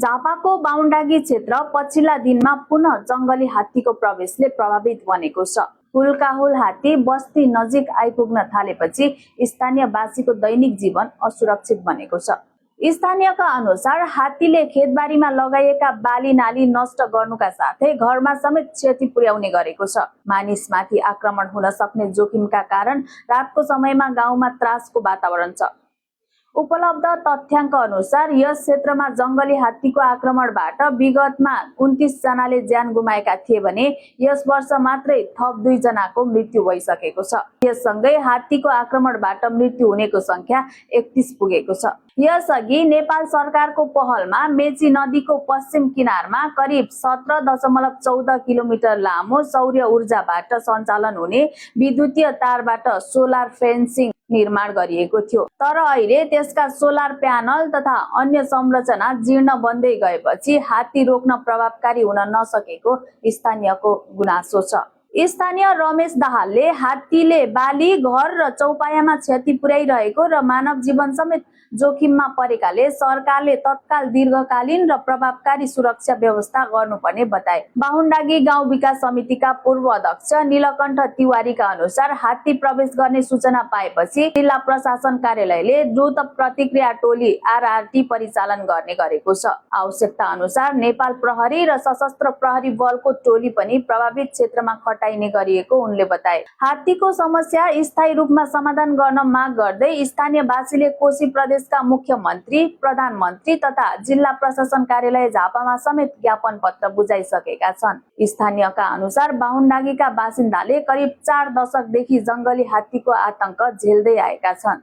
झापाको बाहुनडाँगी क्षेत्र पछिल्ला दिनमा पुनः जंगली हात्तीको प्रवेशले प्रभावित बनेको छ। हुलकाहुल हात्ती बस्ती नजिक आइपुग्न थालेपछि स्थानीयवासीको दैनिक जीवन असुरक्षित बनेको छ। स्थानीयका अनुसार हात्तीले खेतबारीमा लगाइएका बाली नाली नष्ट गर्नुका साथै घरमा समेत क्षति पुर्याउने गरेको छ। मानिसमाथि आक्रमण हुन सक्ने जोखिमका कारण रातको समयमा गाउँमा त्रासको वातावरण छ। उपलब्ध तथ्याङ्क अनुसार यस क्षेत्रमा जंगली हात्तीको आक्रमणबाट विगतमा 29 जनाले ज्यान गुमाएका थिए भने यस वर्ष मात्रै थप 2 जनाको मृत्यु भइसकेको छ। यससँगै हात्तीको आक्रमणबाट मृत्यु हुनेको संख्या 31 पुगेको छ। यसअघि नेपाल सरकारको पहलमा मेची नदीको पश्चिम किनारमा करिब 17.14 किलोमिटर लामो सौर्य ऊर्जाबाट सञ्चालन हुने विद्युतीय तारबाट सोलर फेन्सिङ निर्माण गरिएको थियो। तर अहिले त्यसका सोलर प्यानल तथा अन्य संरचना जीर्ण बन्दै गएपछि हात्ती रोक्न प्रभावकारी हुन नसकेको स्थानीयको गुनासो छ। स्थानीय रमेश दाहालले हात्तीले बाली, घर र चौपायामा क्षति पुर्याइरहेको र मानव जीवन समेत जोखिममा परेकाले सरकारले तत्काल दीर्घकालीन र प्रभावकारी सुरक्षा व्यवस्था गर्नुपर्ने बताए। बाहुनडाँगी गाउँ विकास समितिका पूर्व अध्यक्ष नीलकण्ठ तिवारीका अनुसार हात्ती प्रवेश गर्ने सूचना पाएपछि जिल्ला प्रशासन कार्यालयले द्रुत प्रतिक्रिया टोली आरआरटी परिचालन गर्ने गरेको छ। आवश्यकता अनुसार नेपाल प्रहरी र सशस्त्र प्रहरी बलको टोली पनि प्रभावित क्षेत्रमा खटाइने गरिएको उनले बताए। हात्तीको समस्या स्थायी रूपमा समाधान गर्न माग गर्दै स्थानीयवासीले कोशी प्रदेशका मुख्यमन्त्री, प्रधानमन्त्री तथा जिल्ला प्रशासन कार्यालय झापामा समेत ज्ञापन पत्र बुझाइसकेका छन्। स्थानीयका अनुसार बाहुनडाँगीका बासिन्दाले करिब 4 दशकदेखि जंगली हात्तीको आतंक झेल्दै आएका छन्।